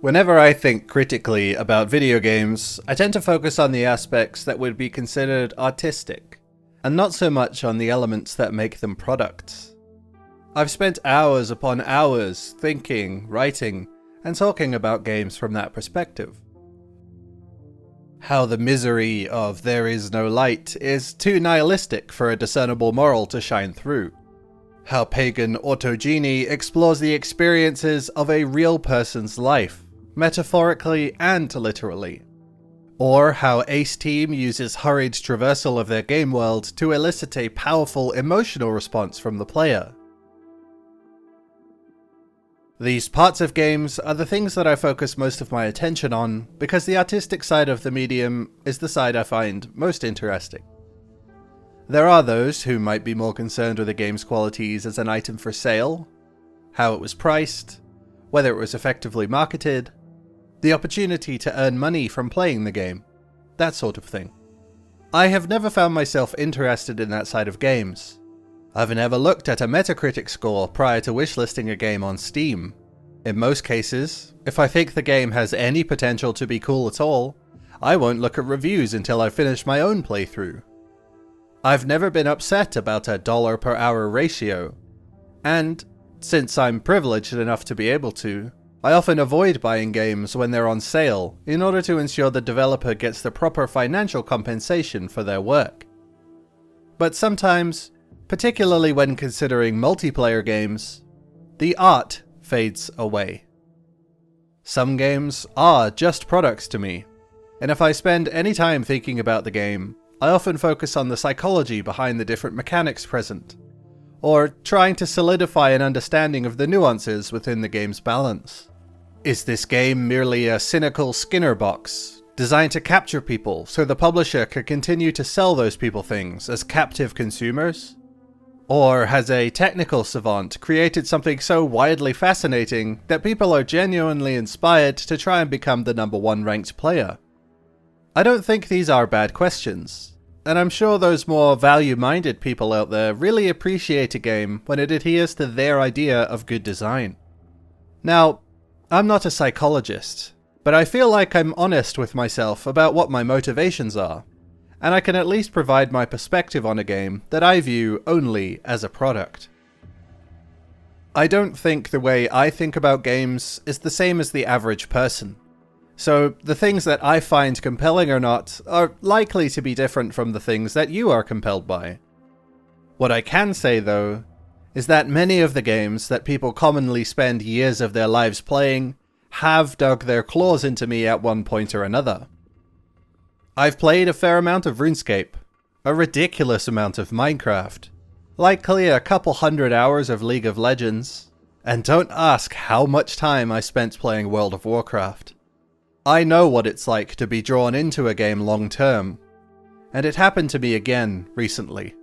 Whenever I think critically about video games, I tend to focus on the aspects that would be considered artistic, and not so much on the elements that make them products. I've spent hours upon hours thinking, writing, and talking about games from that perspective. How the misery of there is no light is too nihilistic for a discernible moral to shine through. How pagan autogeny explores the experiences of a real person's life, metaphorically and literally. Or how Ace Team uses hurried traversal of their game world to elicit a powerful emotional response from the player. These parts of games are the things that I focus most of my attention on because the artistic side of the medium is the side I find most interesting. There are those who might be more concerned with a game's qualities as an item for sale, how it was priced, whether it was effectively marketed, the opportunity to earn money from playing the game, that sort of thing. I have never found myself interested in that side of games. I've never looked at a Metacritic score prior to wishlisting a game on Steam. In most cases, if I think the game has any potential to be cool at all, I won't look at reviews until I've finished my own playthrough. I've never been upset about a dollar per hour ratio, and since I'm privileged enough to be able to, I often avoid buying games when they're on sale in order to ensure the developer gets the proper financial compensation for their work. But sometimes, particularly when considering multiplayer games, the art fades away. Some games are just products to me, and if I spend any time thinking about the game, I often focus on the psychology behind the different mechanics present, or trying to solidify an understanding of the nuances within the game's balance. Is this game merely a cynical Skinner box, designed to capture people so the publisher can continue to sell those people things as captive consumers? Or has a technical savant created something so widely fascinating that people are genuinely inspired to try and become the #1 ranked player? I don't think these are bad questions, and I'm sure those more value-minded people out there really appreciate a game when it adheres to their idea of good design. Now, I'm not a psychologist, but I feel like I'm honest with myself about what my motivations are, and I can at least provide my perspective on a game that I view only as a product. I don't think the way I think about games is the same as the average person, so the things that I find compelling or not are likely to be different from the things that you are compelled by. What I can say though, is that many of the games that people commonly spend years of their lives playing have dug their claws into me at one point or another. I've played a fair amount of RuneScape, a ridiculous amount of Minecraft, likely a couple hundred hours of League of Legends, and don't ask how much time I spent playing World of Warcraft. I know what it's like to be drawn into a game long term, and it happened to me again recently.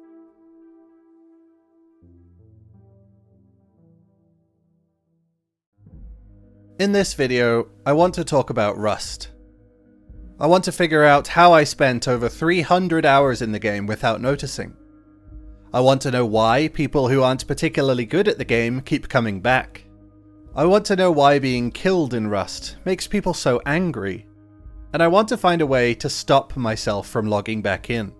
In this video, I want to talk about Rust. I want to figure out how I spent over 300 hours in the game without noticing. I want to know why people who aren't particularly good at the game keep coming back. I want to know why being killed in Rust makes people so angry. And I want to find a way to stop myself from logging back in.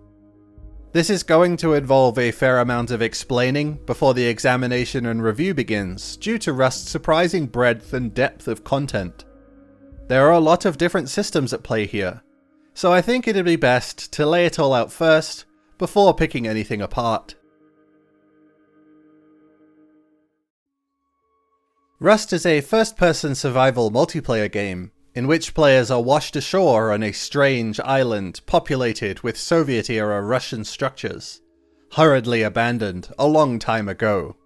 This is going to involve a fair amount of explaining before the examination and review begins due to Rust's surprising breadth and depth of content. There are a lot of different systems at play here, so I think it'd be best to lay it all out first, before picking anything apart. Rust is a first-person survival multiplayer game, in which players are washed ashore on a strange island populated with Soviet-era Russian structures, hurriedly abandoned a long time ago.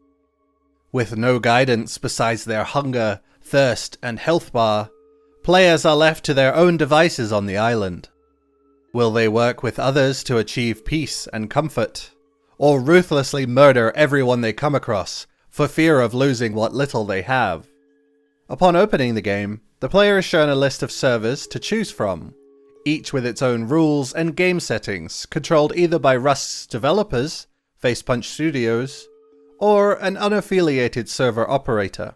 With no guidance besides their hunger, thirst, and health bar, players are left to their own devices on the island. Will they work with others to achieve peace and comfort, or ruthlessly murder everyone they come across for fear of losing what little they have? Upon opening the game, the player is shown a list of servers to choose from, each with its own rules and game settings, controlled either by Rust's developers, Facepunch Studios, or an unaffiliated server operator.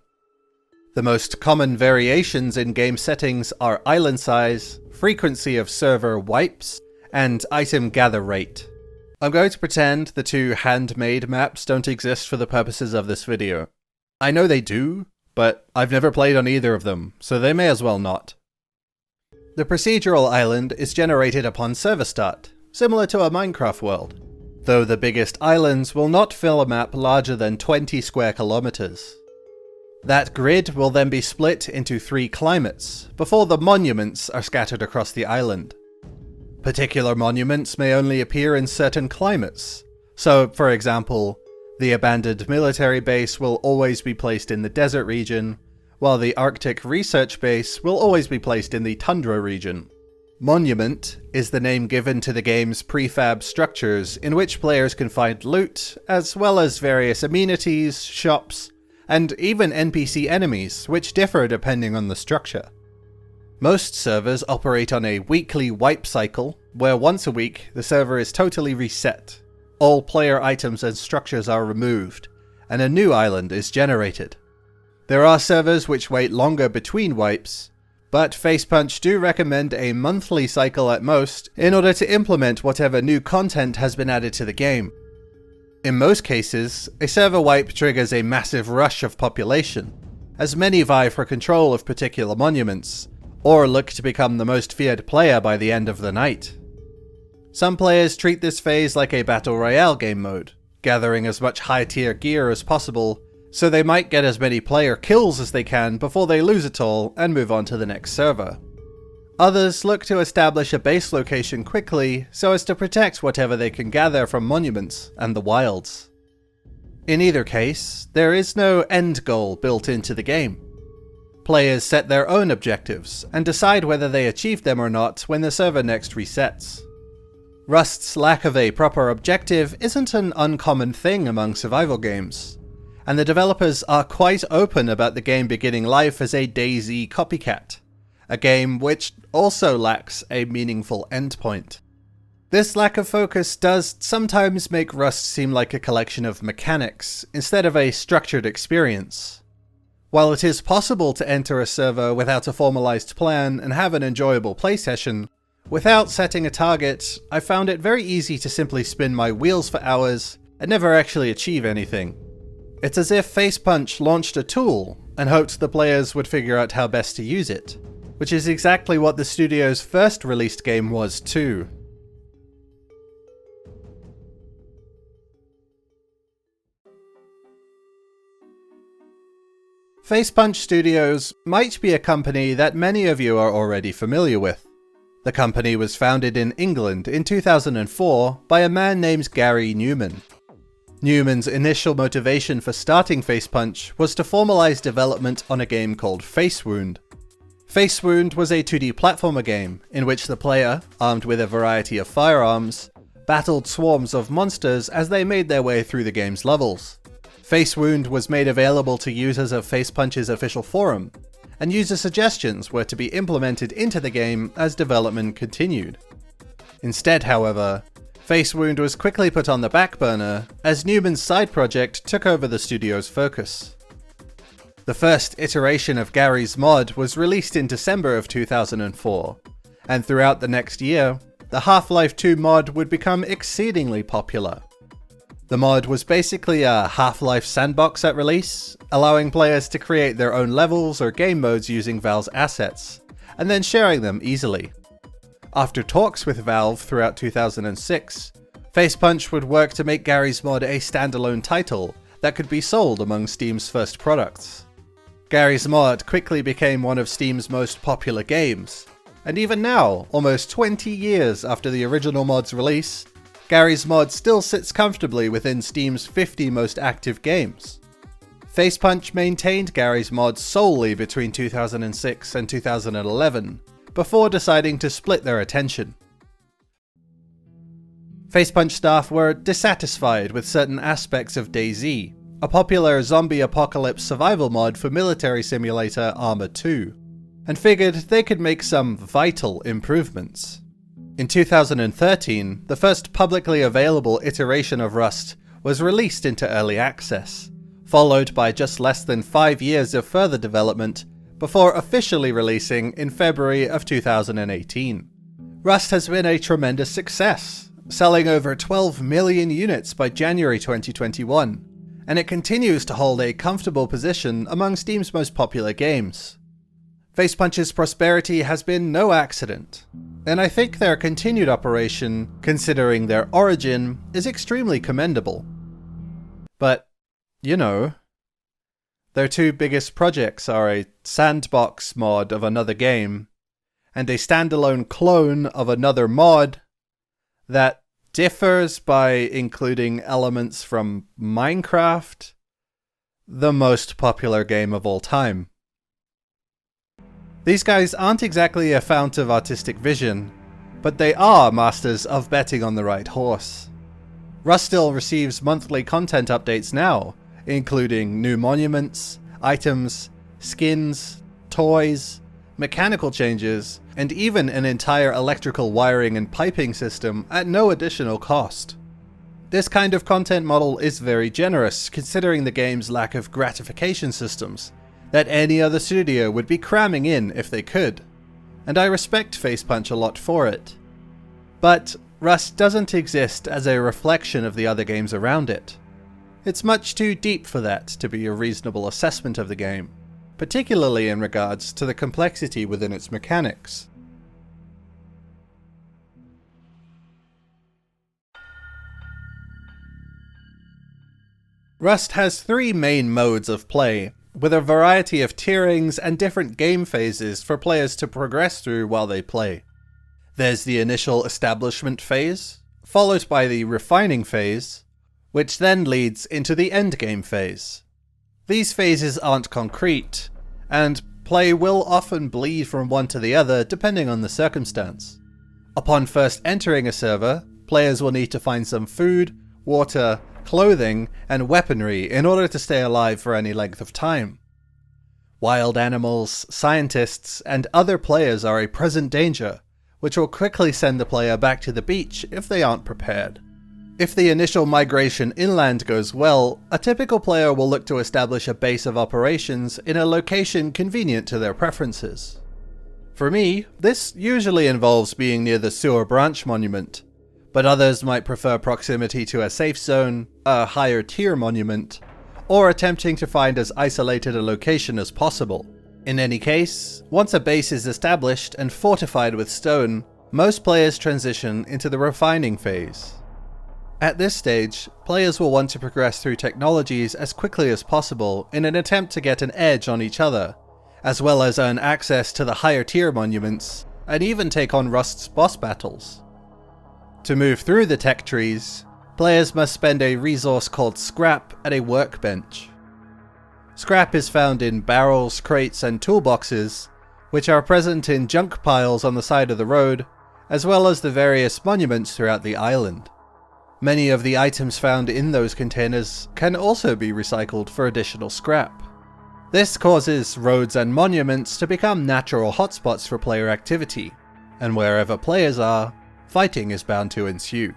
The most common variations in game settings are island size, frequency of server wipes, and item gather rate. I'm going to pretend the two handmade maps don't exist for the purposes of this video. I know they do, but I've never played on either of them, so they may as well not. The procedural island is generated upon server start, similar to a Minecraft world, though the biggest islands will not fill a map larger than 20 square kilometers. That grid will then be split into 3 climates, before the monuments are scattered across the island. Particular monuments may only appear in certain climates, so, for example, the abandoned military base will always be placed in the desert region, while the Arctic research base will always be placed in the tundra region. Monument is the name given to the game's prefab structures in which players can find loot, as well as various amenities, shops, and even NPC enemies, which differ depending on the structure. Most servers operate on a weekly wipe cycle, where once a week the server is totally reset, all player items and structures are removed, and a new island is generated. There are servers which wait longer between wipes, but Facepunch do recommend a monthly cycle at most in order to implement whatever new content has been added to the game. In most cases, a server wipe triggers a massive rush of population, as many vie for control of particular monuments, or look to become the most feared player by the end of the night. Some players treat this phase like a battle royale game mode, gathering as much high-tier gear as possible, so they might get as many player kills as they can before they lose it all and move on to the next server. Others look to establish a base location quickly so as to protect whatever they can gather from monuments and the wilds. In either case, there is no end goal built into the game. Players set their own objectives and decide whether they achieved them or not when the server next resets. Rust's lack of a proper objective isn't an uncommon thing among survival games, and the developers are quite open about the game beginning life as a DayZ copycat, a game which also lacks a meaningful endpoint. This lack of focus does sometimes make Rust seem like a collection of mechanics instead of a structured experience. While it is possible to enter a server without a formalized plan and have an enjoyable play session, without setting a target, I found it very easy to simply spin my wheels for hours and never actually achieve anything. It's as if Facepunch launched a tool and hoped the players would figure out how best to use it, which is exactly what the studio's first released game was too. Facepunch Studios might be a company that many of you are already familiar with. The company was founded in England in 2004 by a man named Gary Newman. Newman's initial motivation for starting Facepunch was to formalize development on a game called Facewound. Facewound was a 2D platformer game in which the player, armed with a variety of firearms, battled swarms of monsters as they made their way through the game's levels. Facewound was made available to users of Facepunch's official forum, and user suggestions were to be implemented into the game as development continued. Instead, however, Facewound was quickly put on the back burner as Newman's side project took over the studio's focus. The first iteration of Gary's mod was released in December of 2004, and throughout the next year, the Half-Life 2 mod would become exceedingly popular. The mod was basically a Half-Life sandbox at release, allowing players to create their own levels or game modes using Valve's assets, and then sharing them easily. After talks with Valve throughout 2006, Facepunch would work to make Gary's mod a standalone title that could be sold among Steam's first products. Gary's mod quickly became one of Steam's most popular games, and even now, almost 20 years after the original mod's release, Gary's mod still sits comfortably within Steam's 50 most active games. Facepunch maintained Gary's mod solely between 2006 and 2011, before deciding to split their attention. Facepunch staff were dissatisfied with certain aspects of DayZ, a popular zombie apocalypse survival mod for military simulator Arma 2, and figured they could make some vital improvements. In 2013, the first publicly available iteration of Rust was released into early access, followed by just less than 5 years of further development before officially releasing in February of 2018. Rust has been a tremendous success, selling over 12 million units by January 2021, and it continues to hold a comfortable position among Steam's most popular games. Facepunch's prosperity has been no accident, and I think their continued operation, considering their origin, is extremely commendable. But, you know, their two biggest projects are a sandbox mod of another game, and a standalone clone of another mod that differs by including elements from Minecraft, the most popular game of all time. These guys aren't exactly a fount of artistic vision, but they are masters of betting on the right horse. Rust still receives monthly content updates now, including new monuments, items, skins, toys, mechanical changes, and even an entire electrical wiring and piping system at no additional cost. This kind of content model is very generous, considering the game's lack of gratification systems that any other studio would be cramming in if they could, and I respect Facepunch a lot for it. But Rust doesn't exist as a reflection of the other games around it. It's much too deep for that to be a reasonable assessment of the game, particularly in regards to the complexity within its mechanics. Rust has 3 main modes of play, with a variety of tierings and different game phases for players to progress through while they play. There's the initial establishment phase, followed by the refining phase, which then leads into the endgame phase. These phases aren't concrete, and play will often bleed from one to the other depending on the circumstance. Upon first entering a server, players will need to find some food, water, clothing, and weaponry in order to stay alive for any length of time. Wild animals, scientists, and other players are a present danger, which will quickly send the player back to the beach if they aren't prepared. If the initial migration inland goes well, a typical player will look to establish a base of operations in a location convenient to their preferences. For me, this usually involves being near the sewer branch monument, but others might prefer proximity to a safe zone, a higher tier monument, or attempting to find as isolated a location as possible. In any case, once a base is established and fortified with stone, most players transition into the refining phase. At this stage, players will want to progress through technologies as quickly as possible in an attempt to get an edge on each other, as well as earn access to the higher tier monuments, and even take on Rust's boss battles. To move through the tech trees, players must spend a resource called scrap at a workbench. Scrap is found in barrels, crates, and toolboxes, which are present in junk piles on the side of the road, as well as the various monuments throughout the island. Many of the items found in those containers can also be recycled for additional scrap. This causes roads and monuments to become natural hotspots for player activity, and wherever players are, fighting is bound to ensue.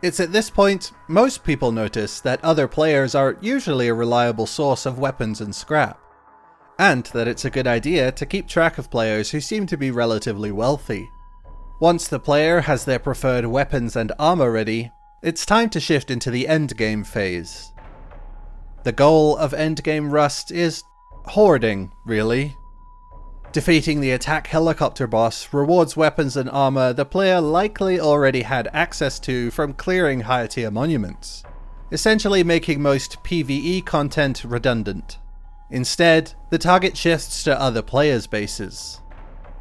It's at this point most people notice that other players are usually a reliable source of weapons and scrap, and that it's a good idea to keep track of players who seem to be relatively wealthy. Once the player has their preferred weapons and armor ready, it's time to shift into the endgame phase. The goal of endgame Rust is hoarding, really. Defeating the attack helicopter boss rewards weapons and armor the player likely already had access to from clearing higher tier monuments, essentially making most PvE content redundant. Instead, the target shifts to other players' bases.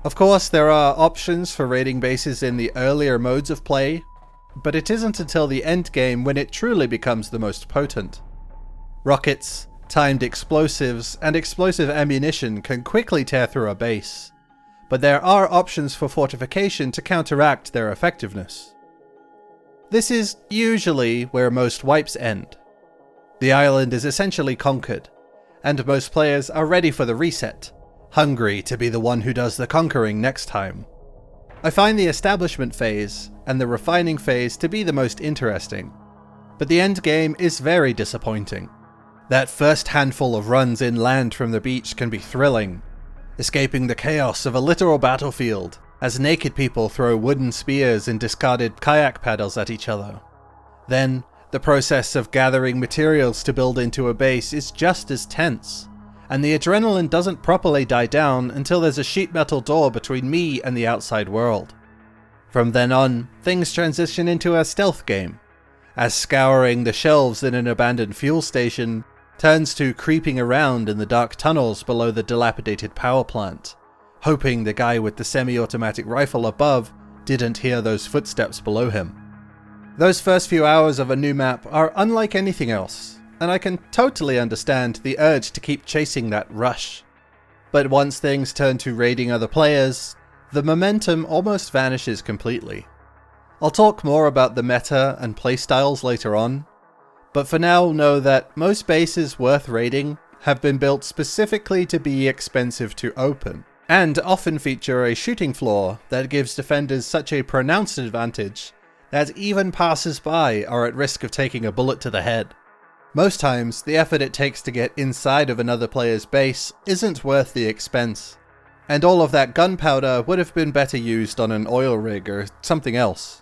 Of course, there are options for raiding bases in the earlier modes of play, but it isn't until the endgame when it truly becomes the most potent. Rockets, timed explosives, and explosive ammunition can quickly tear through a base, but there are options for fortification to counteract their effectiveness. This is usually where most wipes end. The island is essentially conquered, and most players are ready for the reset, hungry to be the one who does the conquering next time. I find the establishment phase and the refining phase to be the most interesting, but the endgame is very disappointing. That first handful of runs inland from the beach can be thrilling, escaping the chaos of a literal battlefield as naked people throw wooden spears and discarded kayak paddles at each other. Then, the process of gathering materials to build into a base is just as tense, and the adrenaline doesn't properly die down until there's a sheet metal door between me and the outside world. From then on, things transition into a stealth game, as scouring the shelves in an abandoned fuel station turns to creeping around in the dark tunnels below the dilapidated power plant, hoping the guy with the semi-automatic rifle above didn't hear those footsteps below him. Those first few hours of a new map are unlike anything else, and I can totally understand the urge to keep chasing that rush. But once things turn to raiding other players, the momentum almost vanishes completely. I'll talk more about the meta and playstyles later on, but for now know that most bases worth raiding have been built specifically to be expensive to open, and often feature a shooting floor that gives defenders such a pronounced advantage that even passers-by are at risk of taking a bullet to the head. Most times, the effort it takes to get inside of another player's base isn't worth the expense, and all of that gunpowder would have been better used on an oil rig or something else.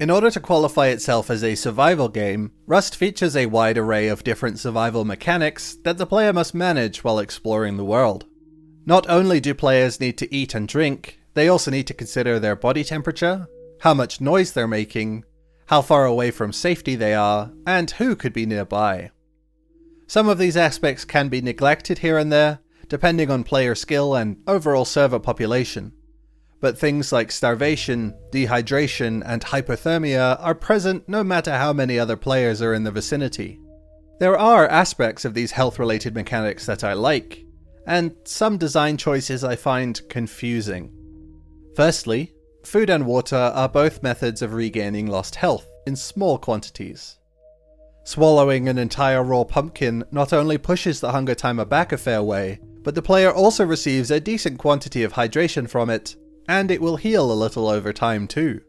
In order to qualify itself as a survival game, Rust features a wide array of different survival mechanics that the player must manage while exploring the world. Not only do players need to eat and drink, they also need to consider their body temperature, how much noise they're making, how far away from safety they are, and who could be nearby. Some of these aspects can be neglected here and there, depending on player skill and overall server population. But things like starvation, dehydration, and hypothermia are present no matter how many other players are in the vicinity. There are aspects of these health-related mechanics that I like, and some design choices I find confusing. Firstly, food and water are both methods of regaining lost health in small quantities. Swallowing an entire raw pumpkin not only pushes the hunger timer back a fair way, but the player also receives a decent quantity of hydration from it, and it will heal a little over time too.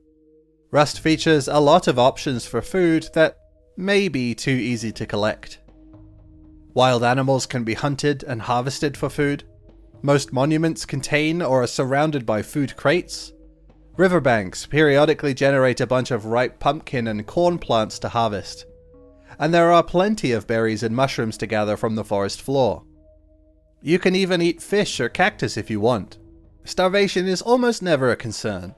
Rust features a lot of options for food that may be too easy to collect. Wild animals can be hunted and harvested for food. Most monuments contain or are surrounded by food crates. Riverbanks periodically generate a bunch of ripe pumpkin and corn plants to harvest. And there are plenty of berries and mushrooms to gather from the forest floor. You can even eat fish or cactus if you want. Starvation is almost never a concern,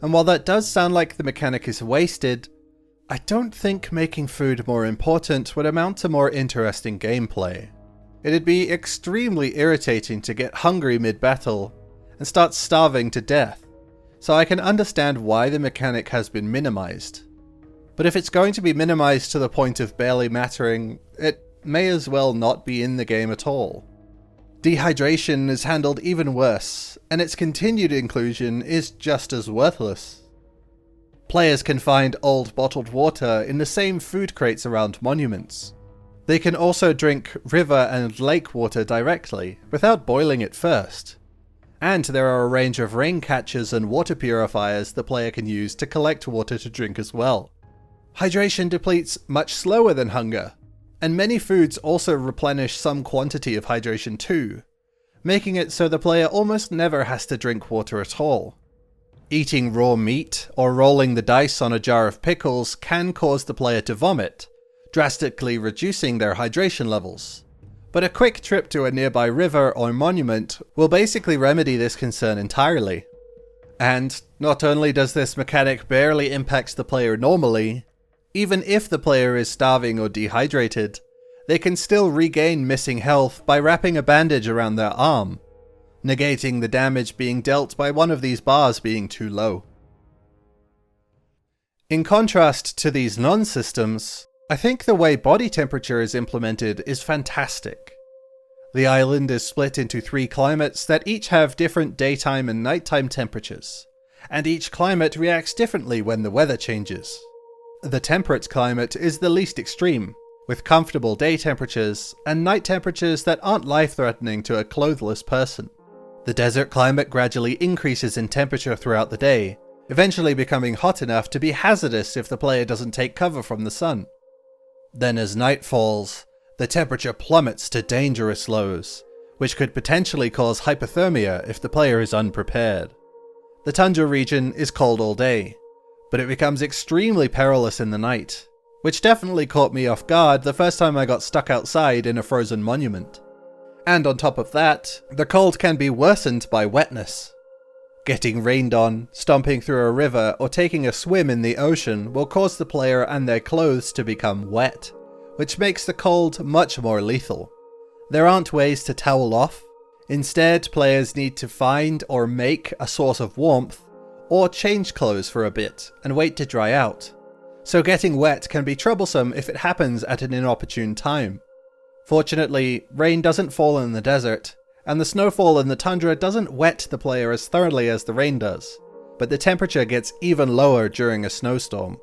and while that does sound like the mechanic is wasted, I don't think making food more important would amount to more interesting gameplay. It'd be extremely irritating to get hungry mid-battle and start starving to death, so I can understand why the mechanic has been minimized. But if it's going to be minimized to the point of barely mattering, it may as well not be in the game at all. Dehydration is handled even worse, and its continued inclusion is just as worthless. Players can find old bottled water in the same food crates around monuments. They can also drink river and lake water directly, without boiling it first. And there are a range of rain catchers and water purifiers the player can use to collect water to drink as well. Hydration depletes much slower than hunger, and many foods also replenish some quantity of hydration too, making it so the player almost never has to drink water at all. Eating raw meat or rolling the dice on a jar of pickles can cause the player to vomit, drastically reducing their hydration levels. But a quick trip to a nearby river or monument will basically remedy this concern entirely. And not only does this mechanic barely impact the player normally, even if the player is starving or dehydrated, they can still regain missing health by wrapping a bandage around their arm, negating the damage being dealt by one of these bars being too low. In contrast to these non-systems, I think the way body temperature is implemented is fantastic. The island is split into 3 climates that each have different daytime and nighttime temperatures, and each climate reacts differently when the weather changes. The temperate climate is the least extreme, with comfortable day temperatures and night temperatures that aren't life-threatening to a clothless person. The desert climate gradually increases in temperature throughout the day, eventually becoming hot enough to be hazardous if the player doesn't take cover from the sun. Then as night falls, the temperature plummets to dangerous lows, which could potentially cause hypothermia if the player is unprepared. The tundra region is cold all day, but it becomes extremely perilous in the night, which definitely caught me off guard the first time I got stuck outside in a frozen monument. And on top of that, the cold can be worsened by wetness. Getting rained on, stomping through a river, or taking a swim in the ocean will cause the player and their clothes to become wet, which makes the cold much more lethal. There aren't ways to towel off. Instead, players need to find or make a source of warmth, or change clothes for a bit and wait to dry out. So getting wet can be troublesome if it happens at an inopportune time. Fortunately, rain doesn't fall in the desert, and the snowfall in the tundra doesn't wet the player as thoroughly as the rain does, but the temperature gets even lower during a snowstorm.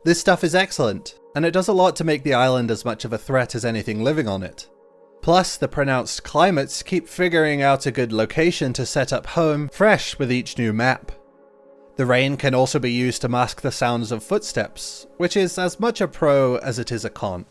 This stuff is excellent, and it does a lot to make the island as much of a threat as anything living on it. Plus, the pronounced climates keep figuring out a good location to set up home fresh with each new map. The rain can also be used to mask the sounds of footsteps, which is as much a pro as it is a con.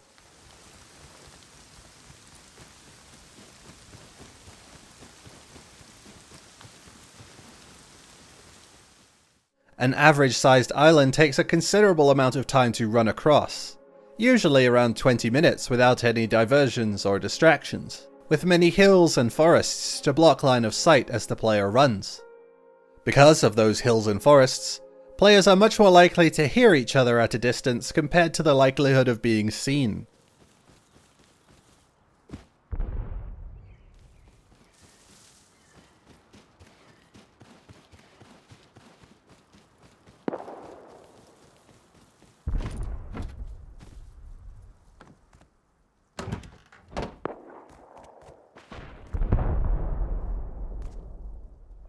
An average-sized island takes a considerable amount of time to run across, usually around 20 minutes without any diversions or distractions, with many hills and forests to block line of sight as the player runs. Because of those hills and forests, players are much more likely to hear each other at a distance compared to the likelihood of being seen.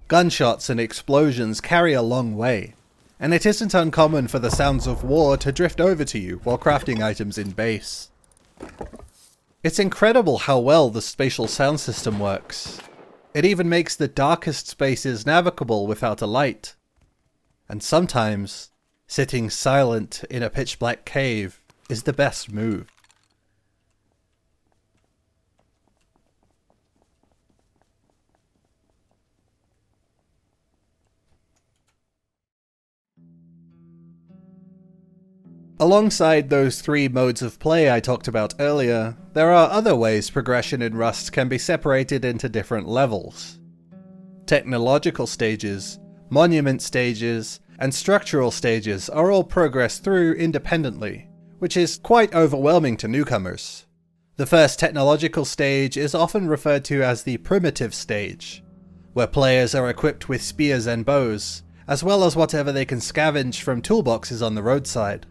Gunshots and explosions carry a long way, and it isn't uncommon for the sounds of war to drift over to you while crafting items in base. It's incredible how well the spatial sound system works. It even makes the darkest spaces navigable without a light. And sometimes, sitting silent in a pitch-black cave is the best move. Alongside those three modes of play I talked about earlier, there are other ways progression in Rust can be separated into different levels. Technological stages, monument stages, and structural stages are all progressed through independently, which is quite overwhelming to newcomers. The first technological stage is often referred to as the primitive stage, where players are equipped with spears and bows, as well as whatever they can scavenge from toolboxes on the roadside.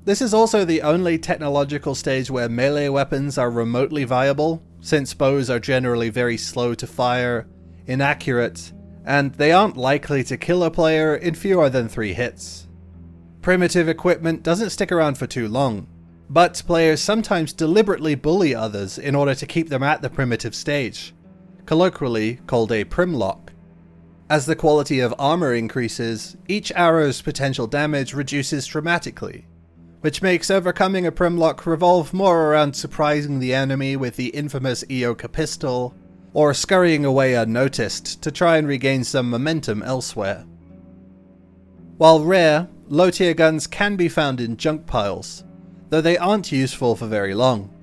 This is also the only technological stage where melee weapons are remotely viable, since bows are generally very slow to fire, inaccurate, and they aren't likely to kill a player in fewer than 3 hits. Primitive equipment doesn't stick around for too long, but players sometimes deliberately bully others in order to keep them at the primitive stage, colloquially called a primlock. As the quality of armor increases, each arrow's potential damage reduces dramatically, which makes overcoming a primlock revolve more around surprising the enemy with the infamous Eoka pistol, or scurrying away unnoticed to try and regain some momentum elsewhere. While rare, low-tier guns can be found in junk piles, though they aren't useful for very long.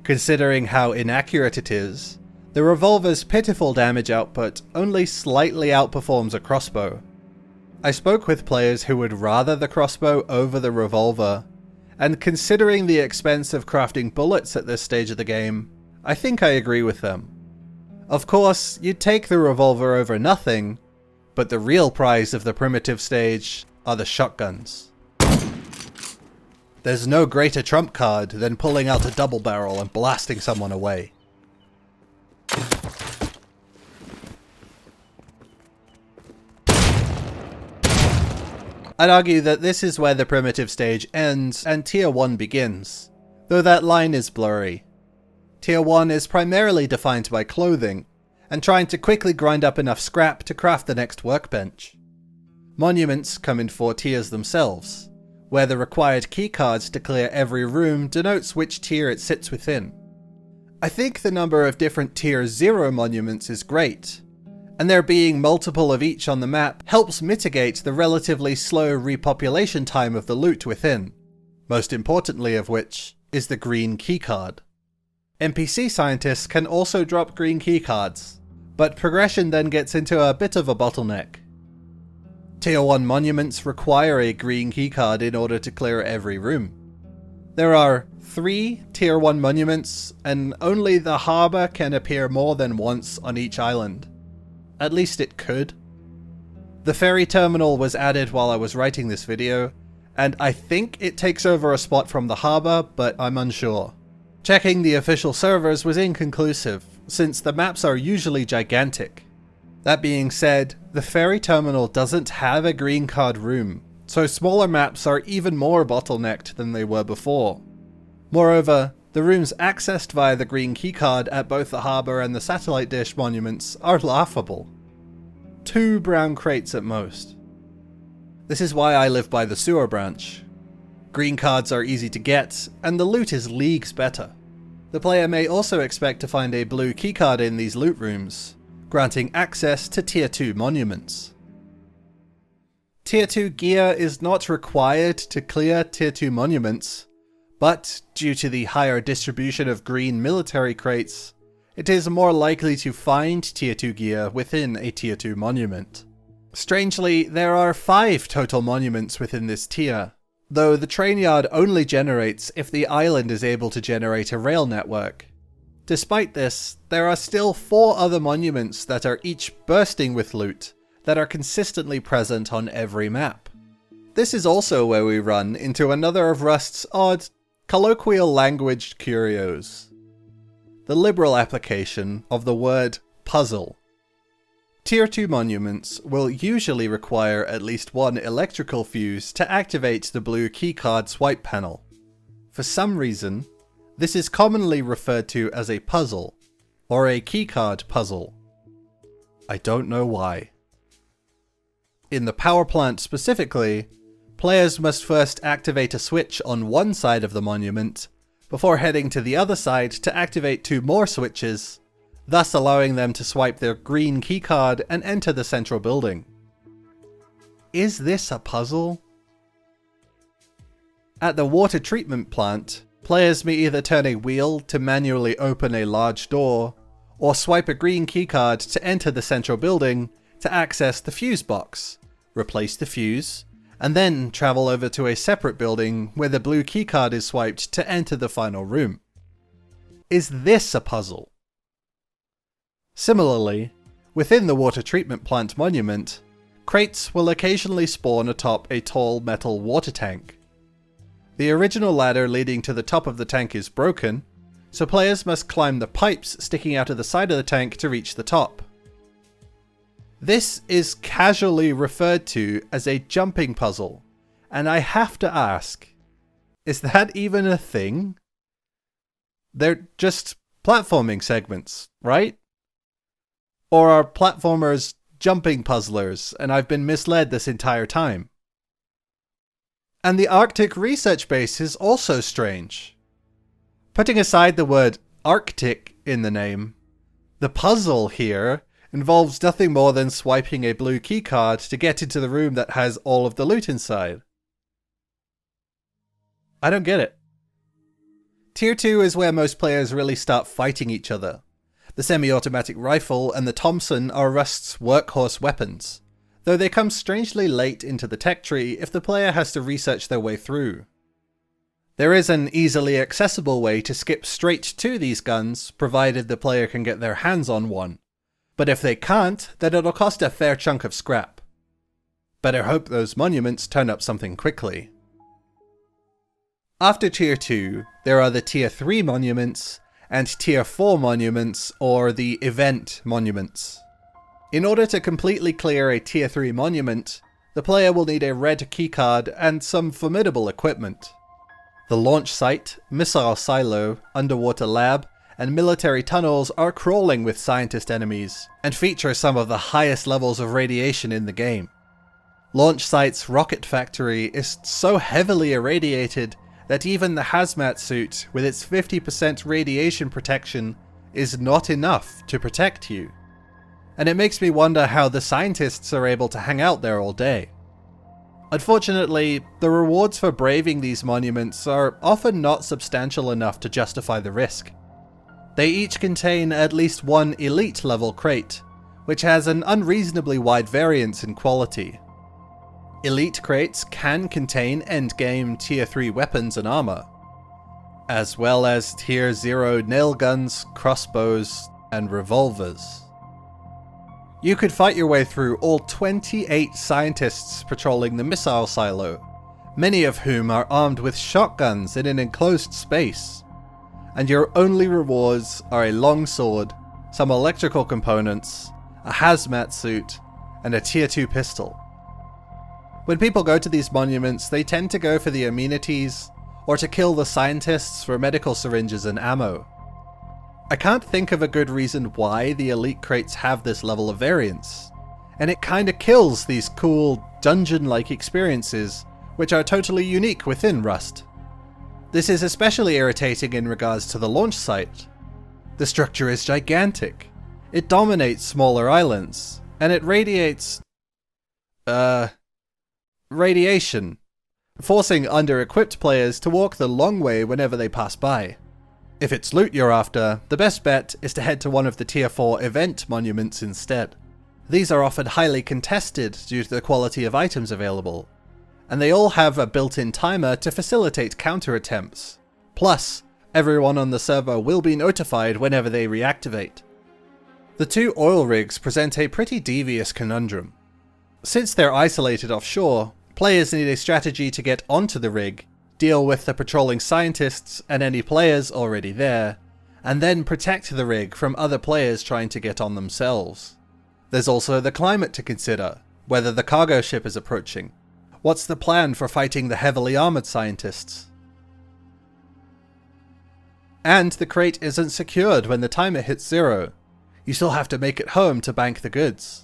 Considering how inaccurate it is, the revolver's pitiful damage output only slightly outperforms a crossbow. I spoke with players who would rather the crossbow over the revolver, and considering the expense of crafting bullets at this stage of the game, I think I agree with them. Of course, you'd take the revolver over nothing, but the real prize of the primitive stage are the shotguns. There's no greater trump card than pulling out a double barrel and blasting someone away. I'd argue that this is where the primitive stage ends and Tier 1 begins, though that line is blurry. Tier 1 is primarily defined by clothing, and trying to quickly grind up enough scrap to craft the next workbench. Monuments come in 4 tiers themselves, where the required keycards to clear every room denotes which tier it sits within. I think the number of different tier 0 monuments is great, and there being multiple of each on the map helps mitigate the relatively slow repopulation time of the loot within, most importantly of which is the green keycard. NPC scientists can also drop green keycards, but progression then gets into a bit of a bottleneck. Tier 1 monuments require a green keycard in order to clear every room. There are 3 Tier 1 monuments, and only the harbour can appear more than once on each island. At least it could. The ferry terminal was added while I was writing this video, and I think it takes over a spot from the harbour, but I'm unsure. Checking the official servers was inconclusive, since the maps are usually gigantic. That being said, the ferry terminal doesn't have a green card room, so smaller maps are even more bottlenecked than they were before. Moreover, the rooms accessed via the green keycard at both the harbour and the satellite dish monuments are laughable. 2 brown crates at most. This is why I live by the sewer branch. Green cards are easy to get, and the loot is leagues better. The player may also expect to find a blue keycard in these loot rooms, granting access to Tier 2 monuments. Tier 2 gear is not required to clear Tier 2 monuments, but due to the higher distribution of green military crates, it is more likely to find Tier 2 gear within a Tier 2 monument. Strangely, there are 5 total monuments within this tier, though the train yard only generates if the island is able to generate a rail network. Despite this, there are still 4 other monuments that are each bursting with loot that are consistently present on every map. This is also where we run into another of Rust's odd, colloquial language curios. The liberal application of the word puzzle. Tier 2 monuments will usually require at least 1 electrical fuse to activate the blue keycard swipe panel. For some reason, this is commonly referred to as a puzzle, or a keycard puzzle. I don't know why. In the power plant specifically, players must first activate a switch on one side of the monument, before heading to the other side to activate 2 more switches, thus allowing them to swipe their green keycard and enter the central building. Is this a puzzle? At the water treatment plant, players may either turn a wheel to manually open a large door, or swipe a green keycard to enter the central building to access the fuse box, replace the fuse, and then travel over to a separate building where the blue keycard is swiped to enter the final room. Is this a puzzle? Similarly, within the water treatment plant monument, crates will occasionally spawn atop a tall metal water tank. The original ladder leading to the top of the tank is broken, so players must climb the pipes sticking out of the side of the tank to reach the top. This is casually referred to as a jumping puzzle, and I have to ask, is that even a thing? They're just platforming segments, right? Or are platformers jumping puzzlers, and I've been misled this entire time? And the Arctic Research Base is also strange. Putting aside the word Arctic in the name, the puzzle here involves nothing more than swiping a blue keycard to get into the room that has all of the loot inside. I don't get it. Tier 2 is where most players really start fighting each other. The semi-automatic rifle and the Thompson are Rust's workhorse weapons, though they come strangely late into the tech tree if the player has to research their way through. There is an easily accessible way to skip straight to these guns, provided the player can get their hands on one, but if they can't, then it'll cost a fair chunk of scrap. Better hope those monuments turn up something quickly. After Tier 2, there are the Tier 3 monuments, and Tier 4 monuments, or the event monuments. In order to completely clear a Tier 3 monument, the player will need a red keycard and some formidable equipment. The launch site, missile silo, underwater lab, and military tunnels are crawling with scientist enemies, and feature some of the highest levels of radiation in the game. Launch site's rocket factory is so heavily irradiated that even the hazmat suit, with its 50% radiation protection, is not enough to protect you. And it makes me wonder how the scientists are able to hang out there all day. Unfortunately, the rewards for braving these monuments are often not substantial enough to justify the risk. They each contain at least one elite level crate, which has an unreasonably wide variance in quality. Elite crates can contain endgame tier 3 weapons and armor, as well as tier 0 nail guns, crossbows, and revolvers. You could fight your way through all 28 scientists patrolling the missile silo, many of whom are armed with shotguns in an enclosed space, and your only rewards are a long sword, some electrical components, a hazmat suit, and a tier 2 pistol. When people go to these monuments, they tend to go for the amenities, or to kill the scientists for medical syringes and ammo. I can't think of a good reason why the elite crates have this level of variance, and it kinda kills these cool, dungeon-like experiences, which are totally unique within Rust. This is especially irritating in regards to the launch site. The structure is gigantic, it dominates smaller islands, and it radiates radiation, forcing under-equipped players to walk the long way whenever they pass by. If it's loot you're after, the best bet is to head to one of the tier 4 event monuments instead. These are often highly contested due to the quality of items available, and they all have a built-in timer to facilitate counter-attempts. Plus, everyone on the server will be notified whenever they reactivate. The 2 oil rigs present a pretty devious conundrum. Since they're isolated offshore, players need a strategy to get onto the rig, deal with the patrolling scientists and any players already there, and then protect the rig from other players trying to get on themselves. There's also the climate to consider, whether the cargo ship is approaching. What's the plan for fighting the heavily armored scientists? And the crate isn't secured when the timer hits 0. You still have to make it home to bank the goods.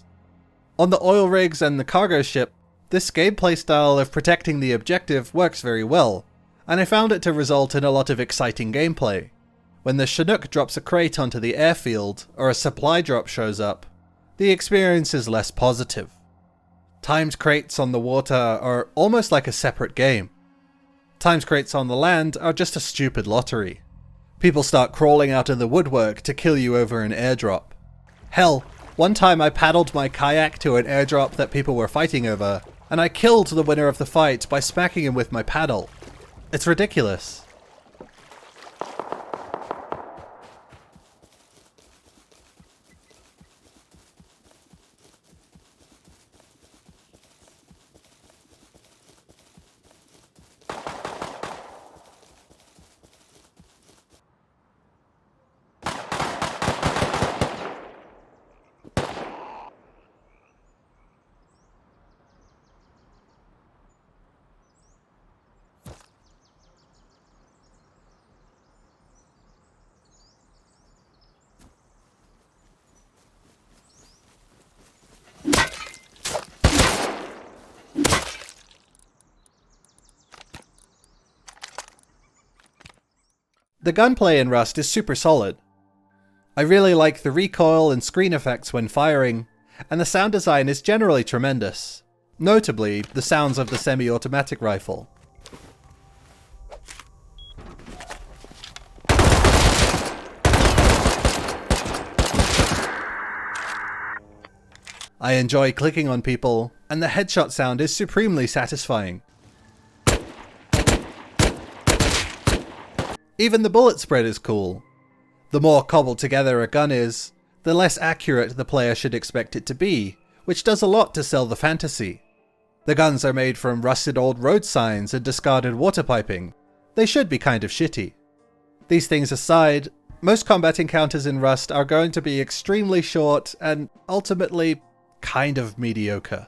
On the oil rigs and the cargo ship, this gameplay style of protecting the objective works very well, and I found it to result in a lot of exciting gameplay. When the Chinook drops a crate onto the airfield, or a supply drop shows up, the experience is less positive. Timed crates on the water are almost like a separate game. Timed crates on the land are just a stupid lottery. People start crawling out of the woodwork to kill you over an airdrop. Hell, one time I paddled my kayak to an airdrop that people were fighting over, and I killed the winner of the fight by smacking him with my paddle. It's ridiculous. The gunplay in Rust is super solid. I really like the recoil and screen effects when firing, and the sound design is generally tremendous, notably the sounds of the semi-automatic rifle. I enjoy clicking on people, and the headshot sound is supremely satisfying. Even the bullet spread is cool. The more cobbled together a gun is, the less accurate the player should expect it to be, which does a lot to sell the fantasy. The guns are made from rusted old road signs and discarded water piping. They should be kind of shitty. These things aside, most combat encounters in Rust are going to be extremely short and ultimately kind of mediocre.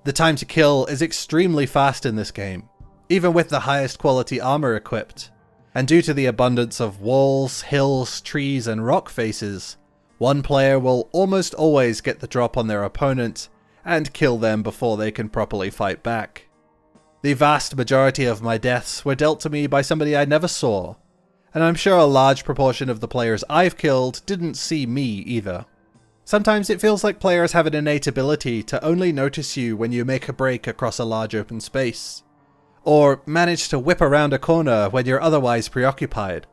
The time to kill is extremely fast in this game, even with the highest quality armor equipped. and due to the abundance of walls, hills, trees, and rock faces, one player will almost always get the drop on their opponent and kill them before they can properly fight back. The vast majority of my deaths were dealt to me by somebody I never saw, and I'm sure a large proportion of the players I've killed didn't see me either. Sometimes it feels like players have an innate ability to only notice you when you make a break across a large open space, or manage to whip around a corner when you're otherwise preoccupied.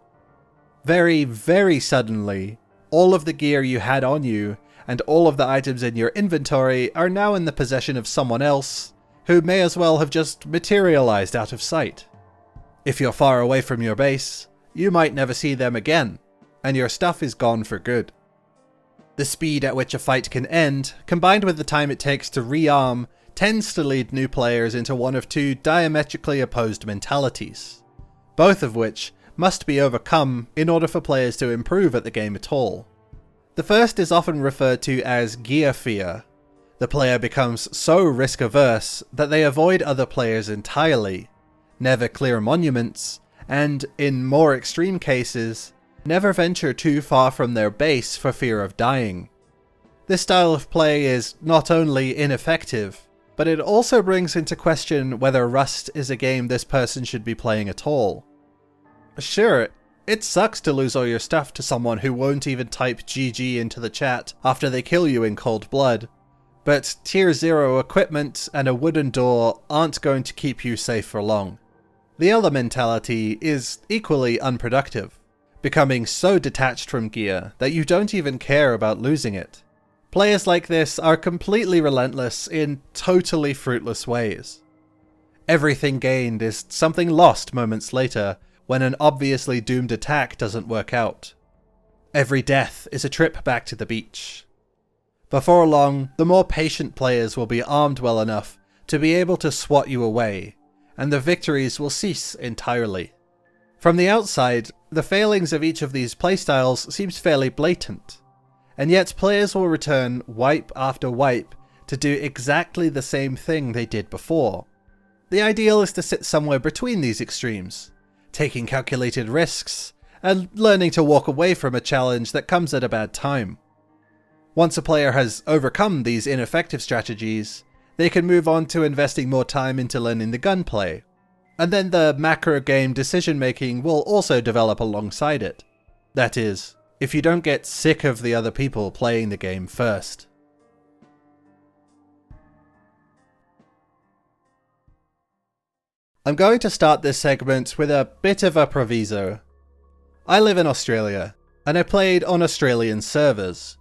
Very, very suddenly, all of the gear you had on you and all of the items in your inventory are now in the possession of someone else, who may as well have just materialized out of sight. If you're far away from your base, you might never see them again, and your stuff is gone for good. The speed at which a fight can end, combined with the time it takes to rearm, tends to lead new players into one of two diametrically opposed mentalities, both of which must be overcome in order for players to improve at the game at all. The first is often referred to as gear fear. The player becomes so risk-averse that they avoid other players entirely, never clear monuments, and, in more extreme cases, never venture too far from their base for fear of dying. This style of play is not only ineffective, but it also brings into question whether Rust is a game this person should be playing at all. Sure, it sucks to lose all your stuff to someone who won't even type GG into the chat after they kill you in cold blood, but Tier 0 equipment and a wooden door aren't going to keep you safe for long. The other mentality is equally unproductive, becoming so detached from gear that you don't even care about losing it. Players like this are completely relentless in totally fruitless ways. Everything gained is something lost moments later when an obviously doomed attack doesn't work out. Every death is a trip back to the beach. Before long, the more patient players will be armed well enough to be able to swat you away, and the victories will cease entirely. From the outside, the failings of each of these playstyles seems fairly blatant, and yet players will return wipe after wipe to do exactly the same thing they did before. The ideal is to sit somewhere between these extremes, taking calculated risks, and learning to walk away from a challenge that comes at a bad time. Once a player has overcome these ineffective strategies, they can move on to investing more time into learning the gunplay, and then the macro game decision making will also develop alongside it. That is, if you don't get sick of the other people playing the game first. I'm going to start this segment with a bit of a proviso. I live in Australia, and I played on Australian servers.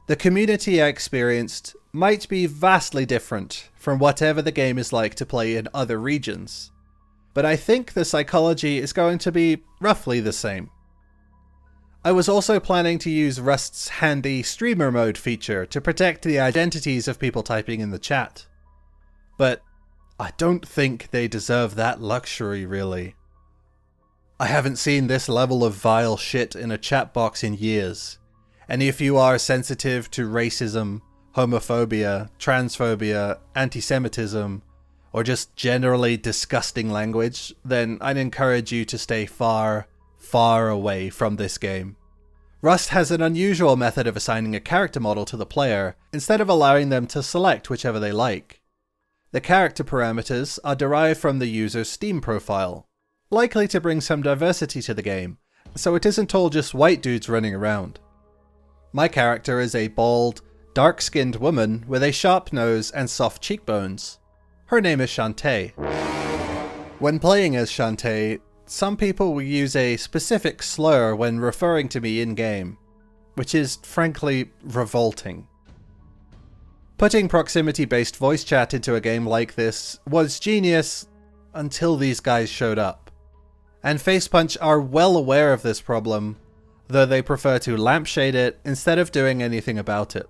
The community I experienced might be vastly different from whatever the game is like to play in other regions, but I think the psychology is going to be roughly the same. I was also planning to use Rust's handy streamer mode feature to protect the identities of people typing in the chat, but I don't think they deserve that luxury, really. I haven't seen this level of vile shit in a chat box in years, and if you are sensitive to racism, homophobia, transphobia, anti-Semitism, or just generally disgusting language, then I'd encourage you to stay far, far away from this game. Rust has an unusual method of assigning a character model to the player, instead of allowing them to select whichever they like. The character parameters are derived from the user's Steam profile, likely to bring some diversity to the game, so it isn't all just white dudes running around. My character is a bald, dark-skinned woman with a sharp nose and soft cheekbones. Her name is Shantae. When playing as Shantae, some people will use a specific slur when referring to me in-game, which is frankly revolting. Putting proximity-based voice chat into a game like this was genius until these guys showed up. And Facepunch are well aware of this problem, though they prefer to lampshade it instead of doing anything about it.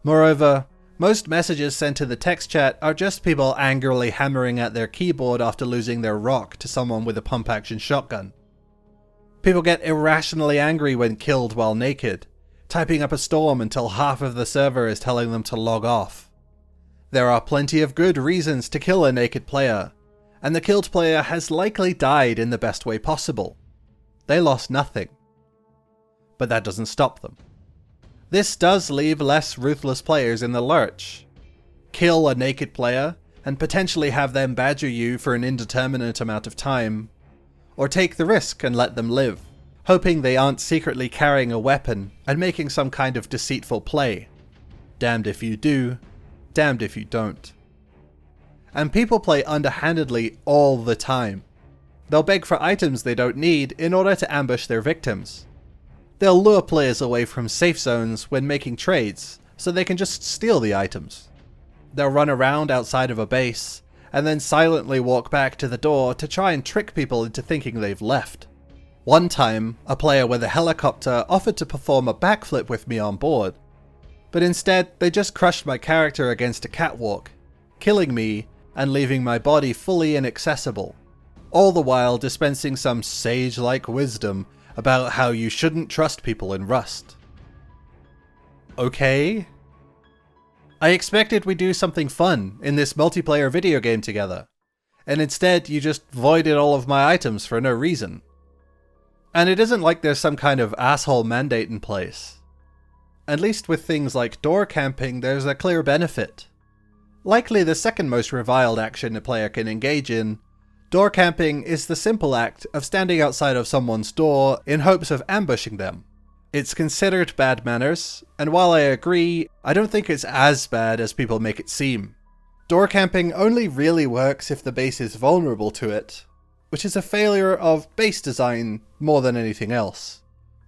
Moreover, most messages sent to the text chat are just people angrily hammering at their keyboard after losing their rock to someone with a pump-action shotgun. People get irrationally angry when killed while naked, typing up a storm until half of the server is telling them to log off. There are plenty of good reasons to kill a naked player, and the killed player has likely died in the best way possible. They lost nothing. But that doesn't stop them. This does leave less ruthless players in the lurch. Kill a naked player, and potentially have them badger you for an indeterminate amount of time, or take the risk and let them live, hoping they aren't secretly carrying a weapon and making some kind of deceitful play. Damned if you do, damned if you don't. And people play underhandedly all the time. They'll beg for items they don't need in order to ambush their victims. They'll lure players away from safe zones when making trades, so they can just steal the items. They'll run around outside of a base, and then silently walk back to the door to try and trick people into thinking they've left. One time, a player with a helicopter offered to perform a backflip with me on board, but instead they just crushed my character against a catwalk, killing me and leaving my body fully inaccessible, all the while dispensing some sage-like wisdom about how you shouldn't trust people in Rust. Okay? I expected we'd do something fun in this multiplayer video game together, and instead you just voided all of my items for no reason. And it isn't like there's some kind of asshole mandate in place. At least with things like door camping, there's a clear benefit. Likely the second most reviled action a player can engage in, door camping is the simple act of standing outside of someone's door in hopes of ambushing them. It's considered bad manners, and while I agree, I don't think it's as bad as people make it seem. Door camping only really works if the base is vulnerable to it, which is a failure of base design more than anything else.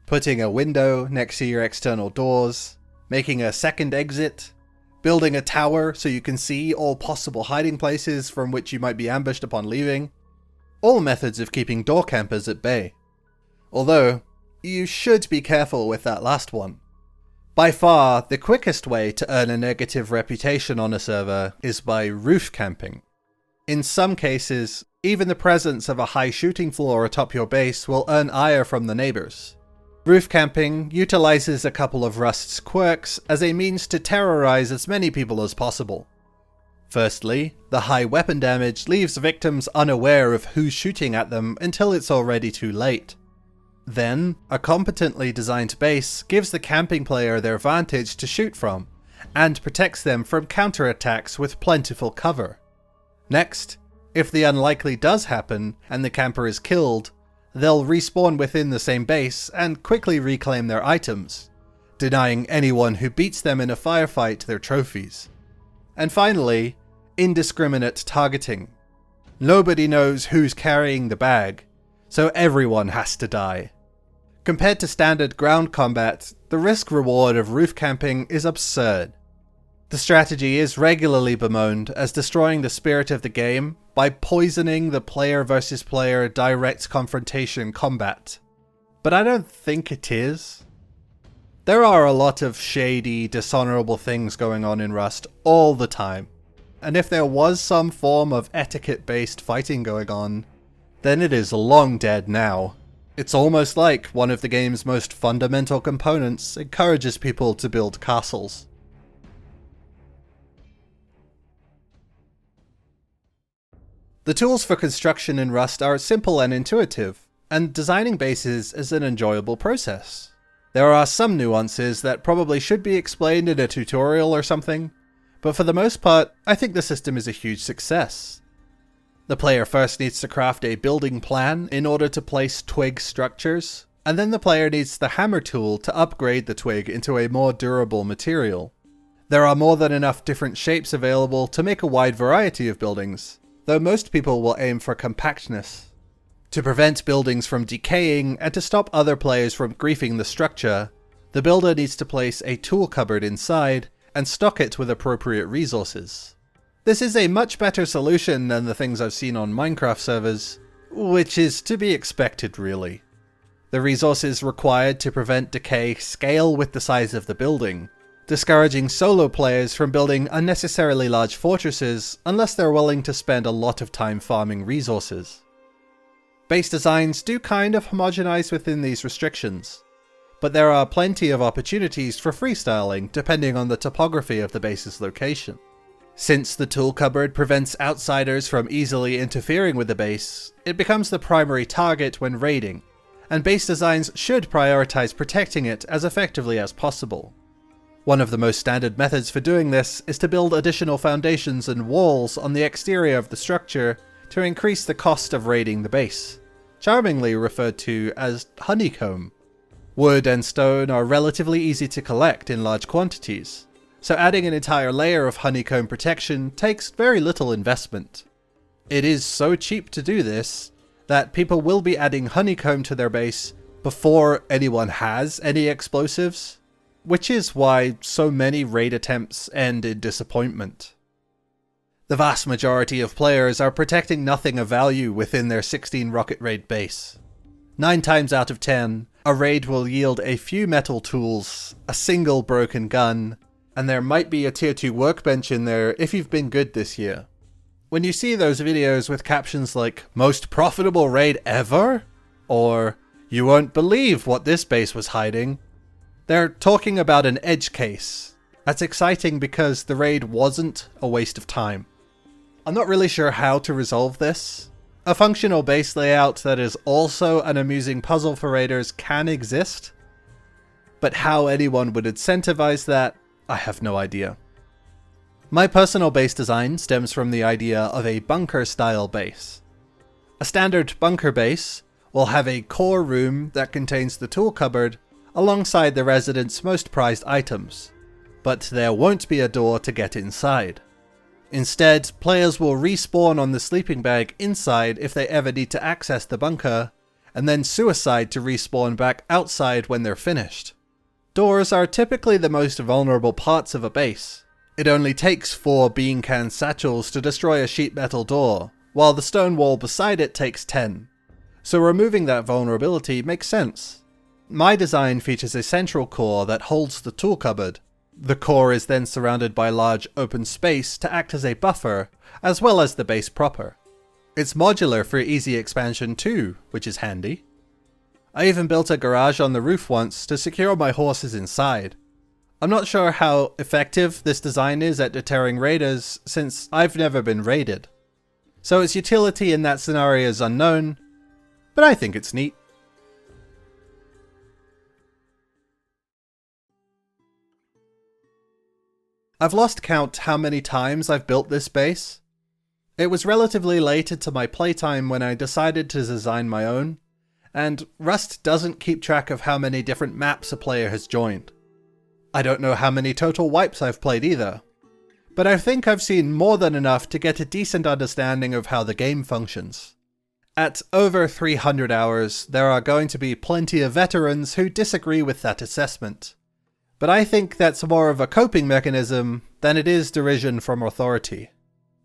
Putting a window next to your external doors, making a second exit, building a tower so you can see all possible hiding places from which you might be ambushed upon leaving. All methods of keeping door campers at bay. Although, you should be careful with that last one. By far, the quickest way to earn a negative reputation on a server is by roof camping. In some cases, even the presence of a high shooting floor atop your base will earn ire from the neighbors. Roof camping utilizes a couple of Rust's quirks as a means to terrorize as many people as possible. Firstly, the high weapon damage leaves victims unaware of who's shooting at them until it's already too late. Then, a competently designed base gives the camping player their vantage to shoot from, and protects them from counterattacks with plentiful cover. Next, if the unlikely does happen and the camper is killed, they'll respawn within the same base and quickly reclaim their items, denying anyone who beats them in a firefight their trophies. And finally, indiscriminate targeting. Nobody knows who's carrying the bag, so everyone has to die. Compared to standard ground combat, the risk-reward of roof camping is absurd. The strategy is regularly bemoaned as destroying the spirit of the game by poisoning the player versus player direct confrontation combat. But I don't think it is. There are a lot of shady, dishonorable things going on in Rust all the time, and if there was some form of etiquette-based fighting going on, then it is long dead now. It's almost like one of the game's most fundamental components encourages people to build castles. The tools for construction in Rust are simple and intuitive, and designing bases is an enjoyable process. There are some nuances that probably should be explained in a tutorial or something, but for the most part, I think the system is a huge success. The player first needs to craft a building plan in order to place twig structures, and then the player needs the hammer tool to upgrade the twig into a more durable material. There are more than enough different shapes available to make a wide variety of buildings, though most people will aim for compactness. To prevent buildings from decaying and to stop other players from griefing the structure, the builder needs to place a tool cupboard inside and stock it with appropriate resources. This is a much better solution than the things I've seen on Minecraft servers, which is to be expected really. The resources required to prevent decay scale with the size of the building, discouraging solo players from building unnecessarily large fortresses unless they're willing to spend a lot of time farming resources. Base designs do kind of homogenize within these restrictions, but there are plenty of opportunities for freestyling depending on the topography of the base's location. Since the tool cupboard prevents outsiders from easily interfering with the base, it becomes the primary target when raiding, and base designs should prioritize protecting it as effectively as possible. One of the most standard methods for doing this is to build additional foundations and walls on the exterior of the structure to increase the cost of raiding the base, charmingly referred to as honeycomb. Wood and stone are relatively easy to collect in large quantities, so adding an entire layer of honeycomb protection takes very little investment. It is so cheap to do this that people will be adding honeycomb to their base before anyone has any explosives, which is why so many raid attempts end in disappointment. The vast majority of players are protecting nothing of value within their 16 rocket raid base. 9 times out of 10, a raid will yield a few metal tools, a single broken gun, and there might be a tier 2 workbench in there if you've been good this year. When you see those videos with captions like, "Most profitable raid ever?" or "You won't believe what this base was hiding," they're talking about an edge case. That's exciting because the raid wasn't a waste of time. I'm not really sure how to resolve this. A functional base layout that is also an amusing puzzle for raiders can exist, but how anyone would incentivize that, I have no idea. My personal base design stems from the idea of a bunker-style base. A standard bunker base will have a core room that contains the tool cupboard alongside the resident's most prized items, but there won't be a door to get inside. Instead, players will respawn on the sleeping bag inside if they ever need to access the bunker, and then suicide to respawn back outside when they're finished. Doors are typically the most vulnerable parts of a base. It only takes 4 bean can satchels to destroy a sheet metal door, while the stone wall beside it takes 10. So removing that vulnerability makes sense. My design features a central core that holds the tool cupboard. The core is then surrounded by large open space to act as a buffer, as well as the base proper. It's modular for easy expansion too, which is handy. I even built a garage on the roof once to secure my horses inside. I'm not sure how effective this design is at deterring raiders, since I've never been raided. So its utility in that scenario is unknown, but I think it's neat. I've lost count how many times I've built this base. It was relatively late into my playtime when I decided to design my own, and Rust doesn't keep track of how many different maps a player has joined. I don't know how many total wipes I've played either, but I think I've seen more than enough to get a decent understanding of how the game functions. At over 300 hours, there are going to be plenty of veterans who disagree with that assessment. But I think that's more of a coping mechanism than it is derision from authority.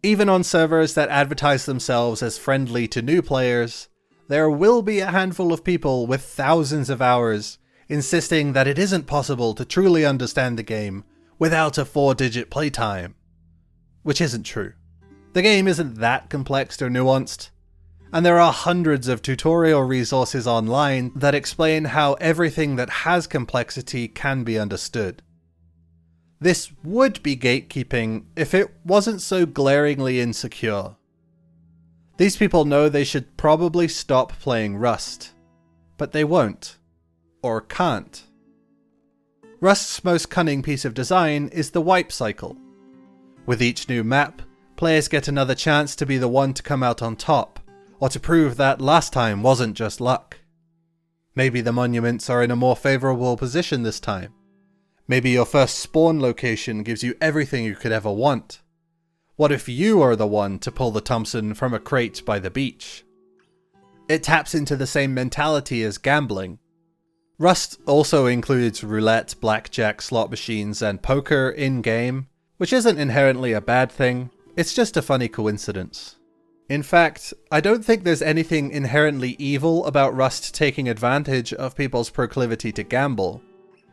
Even on servers that advertise themselves as friendly to new players, there will be a handful of people with thousands of hours insisting that it isn't possible to truly understand the game without a 4-digit playtime. Which isn't true. The game isn't that complex or nuanced, and there are hundreds of tutorial resources online that explain how everything that has complexity can be understood. This would be gatekeeping if it wasn't so glaringly insecure. These people know they should probably stop playing Rust, but they won't, or can't. Rust's most cunning piece of design is the wipe cycle. With each new map, players get another chance to be the one to come out on top, or to prove that last time wasn't just luck. Maybe the monuments are in a more favourable position this time. Maybe your first spawn location gives you everything you could ever want. What if you are the one to pull the Thompson from a crate by the beach? It taps into the same mentality as gambling. Rust also includes roulette, blackjack, slot machines, and poker in-game, which isn't inherently a bad thing, it's just a funny coincidence. In fact, I don't think there's anything inherently evil about Rust taking advantage of people's proclivity to gamble,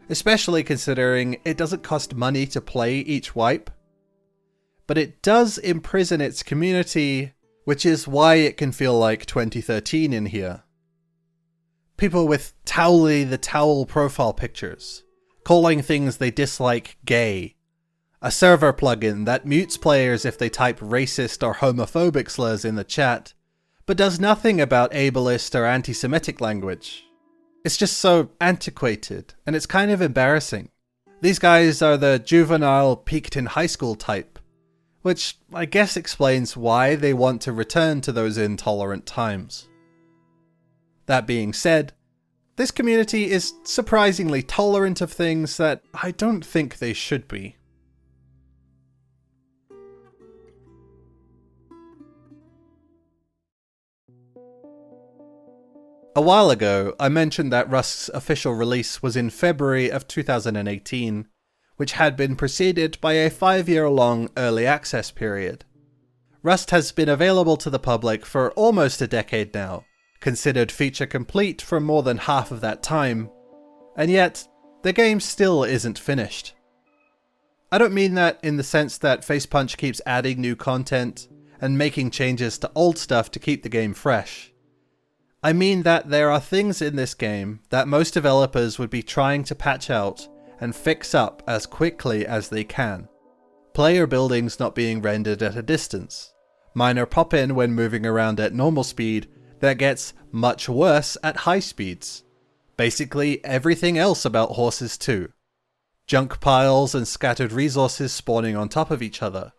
especially considering it doesn't cost money to play each wipe. But it does imprison its community, which is why it can feel like 2013 in here. People with Towley the Towel profile pictures, calling things they dislike gay, a server plugin that mutes players if they type racist or homophobic slurs in the chat, but does nothing about ableist or anti-Semitic language. It's just so antiquated, and it's kind of embarrassing. These guys are the juvenile peaked in high school type, which I guess explains why they want to return to those intolerant times. That being said, this community is surprisingly tolerant of things that I don't think they should be. A while ago, I mentioned that Rust's official release was in February of 2018, which had been preceded by a 5-year-long early access period. Rust has been available to the public for almost a decade now, considered feature complete for more than half of that time, and yet, the game still isn't finished. I don't mean that in the sense that Facepunch keeps adding new content and making changes to old stuff to keep the game fresh. I mean that there are things in this game that most developers would be trying to patch out and fix up as quickly as they can. Player buildings not being rendered at a distance, minor pop-in when moving around at normal speed that gets much worse at high speeds. Basically everything else about horses too. Junk piles and scattered resources spawning on top of each other.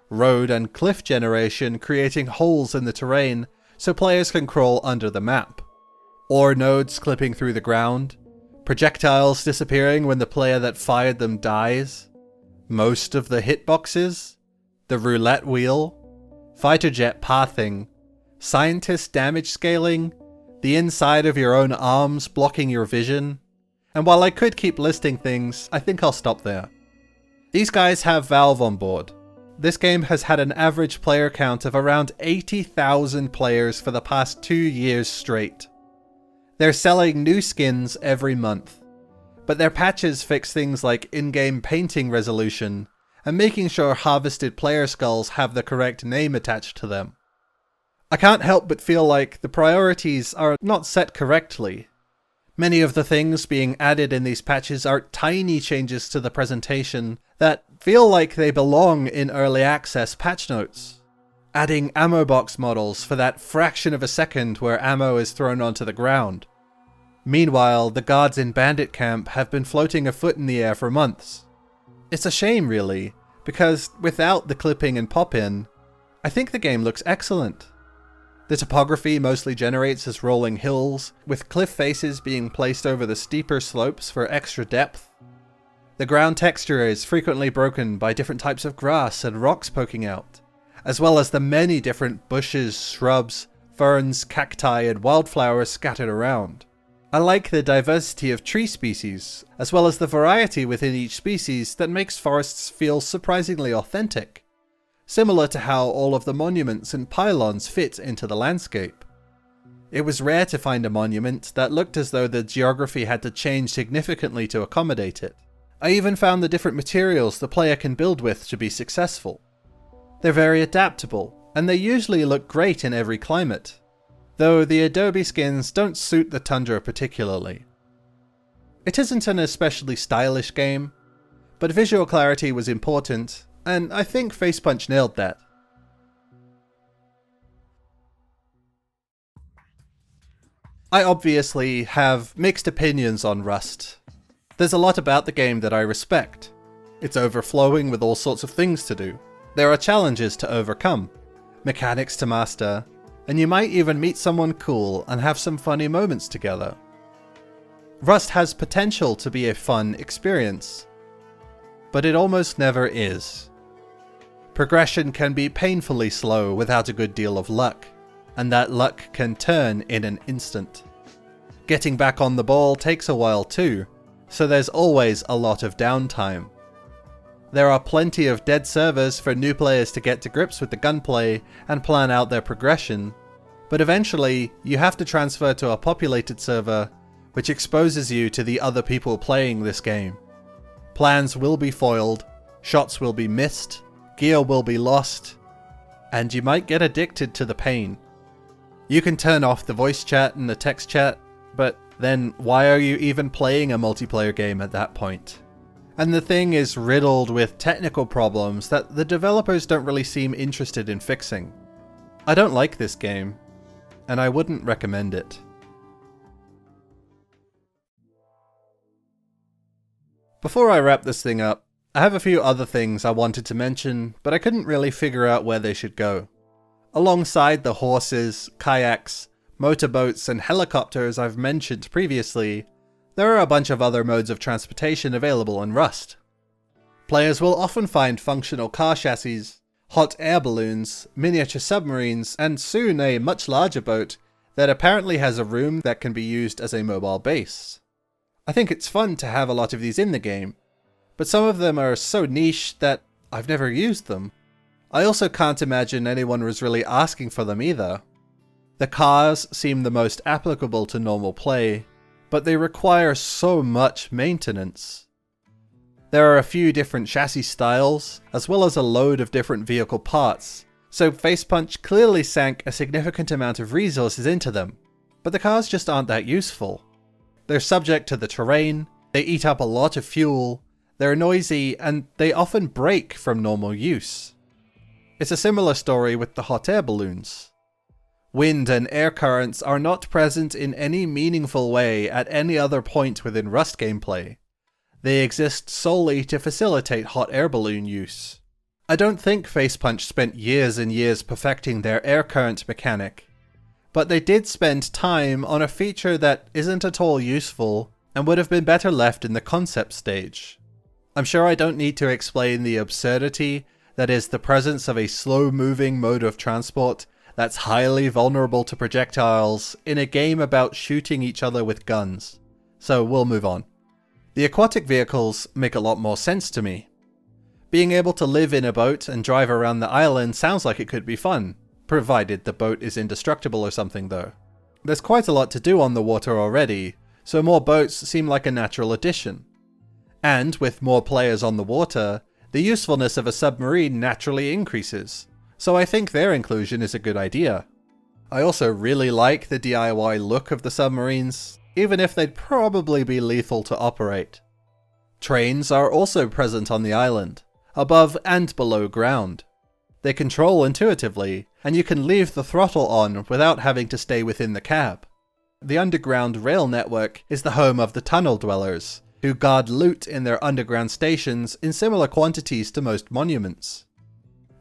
Road and cliff generation creating holes in the terrain so players can crawl under the map. Ore nodes clipping through the ground. Projectiles disappearing when the player that fired them dies. Most of the hitboxes. The roulette wheel. Fighter jet pathing. Scientist damage scaling. The inside of your own arms blocking your vision. And while I could keep listing things, I think I'll stop there. These guys have Valve on board. This game has had an average player count of around 80,000 players for the past 2 years straight. They're selling new skins every month, but their patches fix things like in-game painting resolution and making sure harvested player skulls have the correct name attached to them. I can't help but feel like the priorities are not set correctly. Many of the things being added in these patches are tiny changes to the presentation that feel like they belong in early access patch notes. Adding ammo box models for that fraction of a second where ammo is thrown onto the ground. Meanwhile, the guards in Bandit Camp have been floating a foot in the air for months. It's a shame really, because without the clipping and pop-in, I think the game looks excellent. The topography mostly generates as rolling hills, with cliff faces being placed over the steeper slopes for extra depth. The ground texture is frequently broken by different types of grass and rocks poking out, as well as the many different bushes, shrubs, ferns, cacti, and wildflowers scattered around. I like the diversity of tree species, as well as the variety within each species that makes forests feel surprisingly authentic. Similar to how all of the monuments and pylons fit into the landscape. It was rare to find a monument that looked as though the geography had to change significantly to accommodate it. I even found the different materials the player can build with to be successful. They're very adaptable, and they usually look great in every climate, though the Adobe skins don't suit the tundra particularly. It isn't an especially stylish game, but visual clarity was important, and I think Facepunch nailed that. I obviously have mixed opinions on Rust. There's a lot about the game that I respect. It's overflowing with all sorts of things to do. There are challenges to overcome, mechanics to master, and you might even meet someone cool and have some funny moments together. Rust has potential to be a fun experience, but it almost never is. Progression can be painfully slow without a good deal of luck, and that luck can turn in an instant. Getting back on the ball takes a while too, so there's always a lot of downtime. There are plenty of dead servers for new players to get to grips with the gunplay and plan out their progression, but eventually you have to transfer to a populated server, which exposes you to the other people playing this game. Plans will be foiled, shots will be missed, gear will be lost, and you might get addicted to the pain. You can turn off the voice chat and the text chat, but then why are you even playing a multiplayer game at that point? And the thing is riddled with technical problems that the developers don't really seem interested in fixing. I don't like this game, and I wouldn't recommend it. Before I wrap this thing up, I have a few other things I wanted to mention, but I couldn't really figure out where they should go. Alongside the horses, kayaks, motorboats, and helicopters I've mentioned previously, there are a bunch of other modes of transportation available in Rust. Players will often find functional car chassis, hot air balloons, miniature submarines, and soon a much larger boat that apparently has a room that can be used as a mobile base. I think it's fun to have a lot of these in the game, but some of them are so niche that I've never used them. I also can't imagine anyone was really asking for them either. The cars seem the most applicable to normal play, but they require so much maintenance. There are a few different chassis styles, as well as a load of different vehicle parts, so Facepunch clearly sank a significant amount of resources into them, but the cars just aren't that useful. They're subject to the terrain, they eat up a lot of fuel, they're noisy, and they often break from normal use. It's a similar story with the hot air balloons. Wind and air currents are not present in any meaningful way at any other point within Rust gameplay. They exist solely to facilitate hot air balloon use. I don't think Facepunch spent years and years perfecting their air current mechanic, but they did spend time on a feature that isn't at all useful and would have been better left in the concept stage. I'm sure I don't need to explain the absurdity that is the presence of a slow-moving mode of transport that's highly vulnerable to projectiles in a game about shooting each other with guns, so we'll move on. The aquatic vehicles make a lot more sense to me. Being able to live in a boat and drive around the island sounds like it could be fun, provided the boat is indestructible or something though. There's quite a lot to do on the water already, so more boats seem like a natural addition. And with more players on the water, the usefulness of a submarine naturally increases, so I think their inclusion is a good idea. I also really like the DIY look of the submarines, even if they'd probably be lethal to operate. Trains are also present on the island, above and below ground. They control intuitively, and you can leave the throttle on without having to stay within the cab. The underground rail network is the home of the tunnel dwellers, who guard loot in their underground stations in similar quantities to most monuments.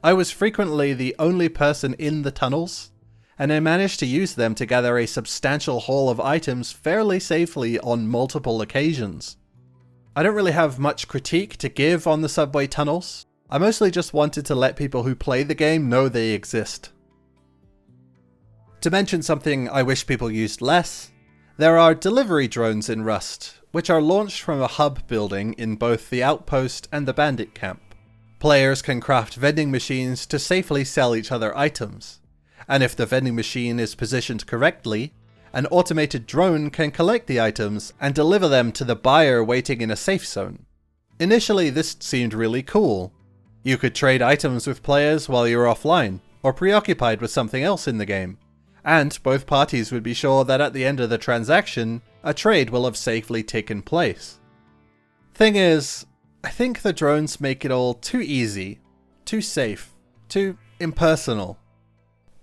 I was frequently the only person in the tunnels, and I managed to use them to gather a substantial haul of items fairly safely on multiple occasions. I don't really have much critique to give on the subway tunnels. I mostly just wanted to let people who play the game know they exist. To mention something I wish people used less, there are delivery drones in Rust, which are launched from a hub building in both the outpost and the bandit camp. Players can craft vending machines to safely sell each other items, and if the vending machine is positioned correctly, an automated drone can collect the items and deliver them to the buyer waiting in a safe zone. Initially, this seemed really cool. You could trade items with players while you were offline, or preoccupied with something else in the game, and both parties would be sure that at the end of the transaction, a trade will have safely taken place. Thing is, I think the drones make it all too easy, too safe, too impersonal.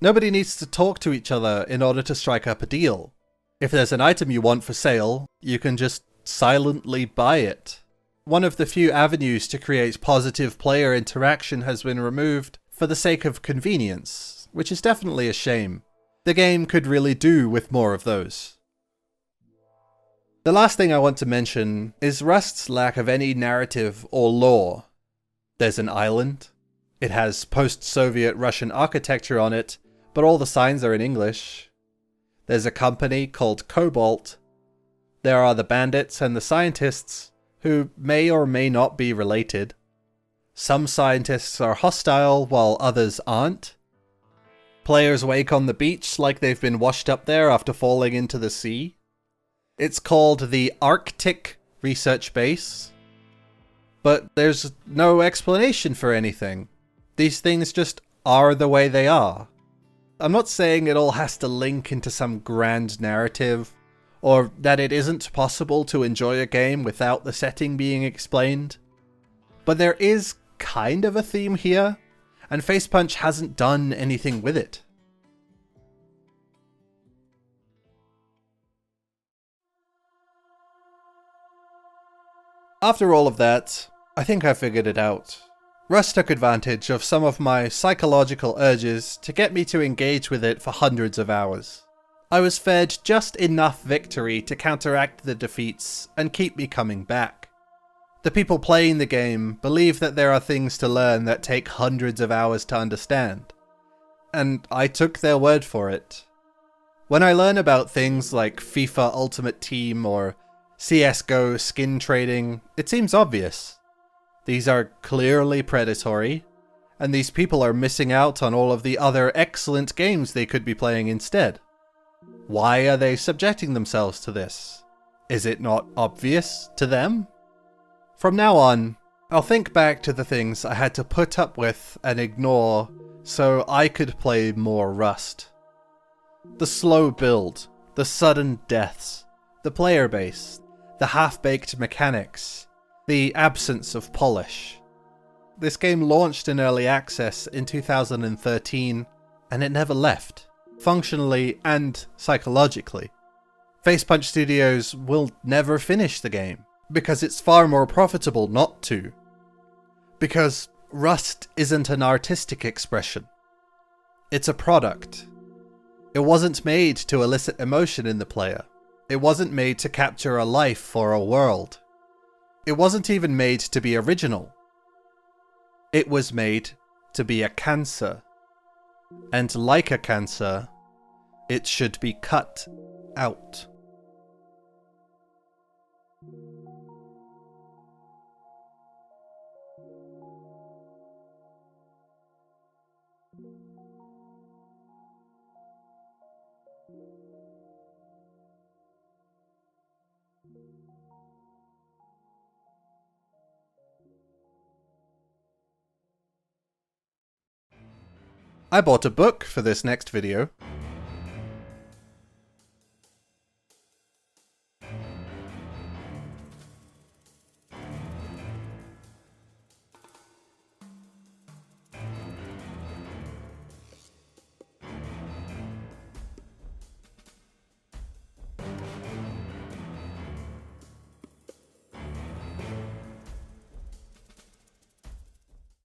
Nobody needs to talk to each other in order to strike up a deal. If there's an item you want for sale, you can just silently buy it. One of the few avenues to create positive player interaction has been removed for the sake of convenience, which is definitely a shame. The game could really do with more of those. The last thing I want to mention is Rust's lack of any narrative or lore. There's an island. It has post-Soviet Russian architecture on it, but all the signs are in English. There's a company called Cobalt. There are the bandits and the scientists, who may or may not be related. Some scientists are hostile while others aren't. Players wake on the beach like they've been washed up there after falling into the sea. It's called the Arctic Research Base, but there's no explanation for anything. These things just are the way they are. I'm not saying it all has to link into some grand narrative, or that it isn't possible to enjoy a game without the setting being explained, but there is kind of a theme here, and Facepunch hasn't done anything with it. After all of that, I think I figured it out. Rust took advantage of some of my psychological urges to get me to engage with it for hundreds of hours. I was fed just enough victory to counteract the defeats and keep me coming back. The people playing the game believe that there are things to learn that take hundreds of hours to understand, and I took their word for it. When I learn about things like FIFA Ultimate Team or CSGO skin trading, it seems obvious. These are clearly predatory, and these people are missing out on all of the other excellent games they could be playing instead. Why are they subjecting themselves to this? Is it not obvious to them? From now on, I'll think back to the things I had to put up with and ignore so I could play more Rust. The slow build, the sudden deaths, the player base, the half-baked mechanics, the absence of polish. This game launched in early access in 2013, and it never left, functionally and psychologically. Facepunch Studios will never finish the game, because it's far more profitable not to. Because Rust isn't an artistic expression. It's a product. It wasn't made to elicit emotion in the player. It wasn't made to capture a life or a world. It wasn't even made to be original. It was made to be a cancer. And like a cancer, it should be cut out. I bought a book for this next video.